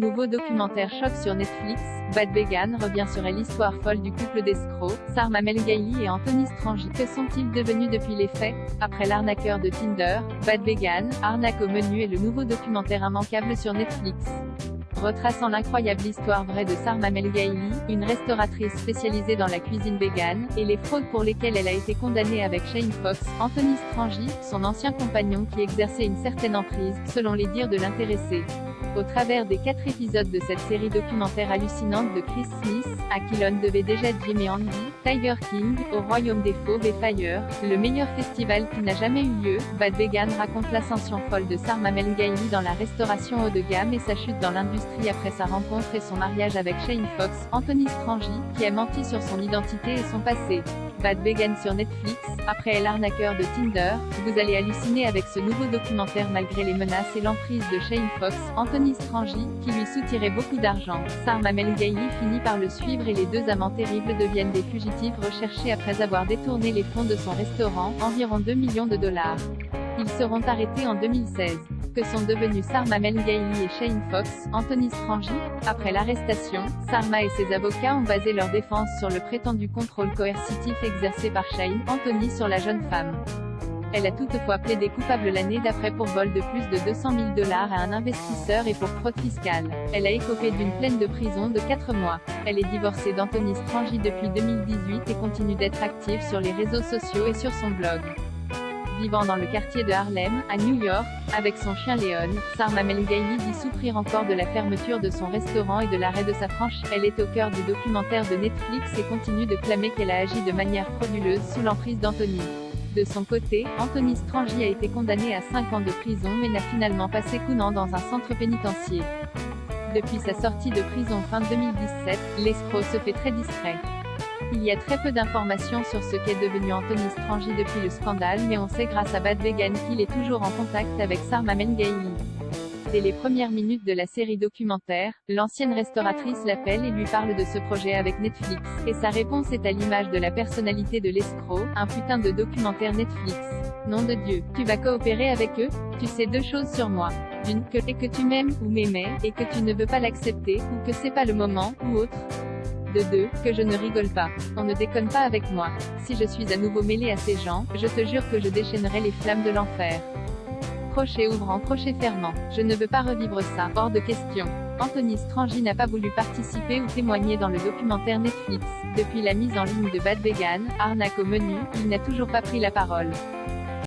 Nouveau documentaire choc sur Netflix, Bad Vegan revient sur l'histoire folle du couple d'escrocs, Sarma Melgaili et Anthony Strangi. Que sont-ils devenus depuis les faits? Après l'arnaqueur de Tinder, Bad Vegan, arnaque au menu est le nouveau documentaire immanquable sur Netflix. Retraçant l'incroyable histoire vraie de Sarma Melgaili, une restauratrice spécialisée dans la cuisine végane, et les fraudes pour lesquelles elle a été condamnée avec Shane Fox, Anthony Strangi, son ancien compagnon qui exerçait une certaine emprise, selon les dires de l'intéressé. Au travers des 4 épisodes de cette série documentaire hallucinante de Chris Smith, Aquilon devait déjà Jim et Andy, Tiger King, au royaume des fauves et Fire, le meilleur festival qui n'a jamais eu lieu, Bad Vegan raconte l'ascension folle de Sarma Melgaili dans la restauration haut de gamme et sa chute dans l'industrie après sa rencontre et son mariage avec Shane Fox, Anthony Strangi, qui a menti sur son identité et son passé. Bad Vegan sur Netflix, après l'arnaqueur de Tinder, vous allez halluciner avec ce nouveau documentaire malgré les menaces et l'emprise de Shane Fox, Anthony Strangi, qui lui soutirait beaucoup d'argent. Sarma Melgaili finit par le suivre et les deux amants terribles deviennent des fugitifs recherchés après avoir détourné les fonds de son restaurant, environ 2 millions de dollars. Ils seront arrêtés en 2016. Que sont devenus Sarma Melgaili et Shane Fox, Anthony Strangi? Après l'arrestation, Sarma et ses avocats ont basé leur défense sur le prétendu contrôle coercitif exercé par Shane, Anthony sur la jeune femme. Elle a toutefois plaidé coupable l'année d'après pour vol de plus de 200 000 dollars à un investisseur et pour fraude fiscale. Elle a écopé d'une peine de prison de 4 mois. Elle est divorcée d'Anthony Strangi depuis 2018 et continue d'être active sur les réseaux sociaux et sur son blog. Vivant dans le quartier de Harlem, à New York, avec son chien Léon, Sarma Melgaili dit souffrir encore de la fermeture de son restaurant et de l'arrêt de sa franchise. Elle est au cœur du documentaire de Netflix et continue de clamer qu'elle a agi de manière frauduleuse sous l'emprise d'Anthony. De son côté, Anthony Strangi a été condamné à 5 ans de prison mais n'a finalement pas séjourné dans un centre pénitentiaire. Depuis sa sortie de prison fin 2017, l'escroc se fait très discret. Il y a très peu d'informations sur ce qu'est devenu Anthony Strangi depuis le scandale mais on sait grâce à Bad Vegan qu'il est toujours en contact avec Sarma Melgaili. Dès les premières minutes de la série documentaire, l'ancienne restauratrice l'appelle et lui parle de ce projet avec Netflix. Et sa réponse est à l'image de la personnalité de l'escroc, un putain de documentaire Netflix. Nom de Dieu, tu vas coopérer avec eux? Tu sais 2 choses sur moi. D'une, que tu m'aimes, ou m'aimais, et que tu ne veux pas l'accepter, ou que c'est pas le moment, ou autre. De 2, que je ne rigole pas. On ne déconne pas avec moi. Si je suis à nouveau mêlé à ces gens, je te jure que je déchaînerai les flammes de l'enfer. Crochet ouvrant, crochet fermant. Je ne veux pas revivre ça, hors de question. Anthony Strangi n'a pas voulu participer ou témoigner dans le documentaire Netflix. Depuis la mise en ligne de Bad Vegan, arnaque au menu, il n'a toujours pas pris la parole.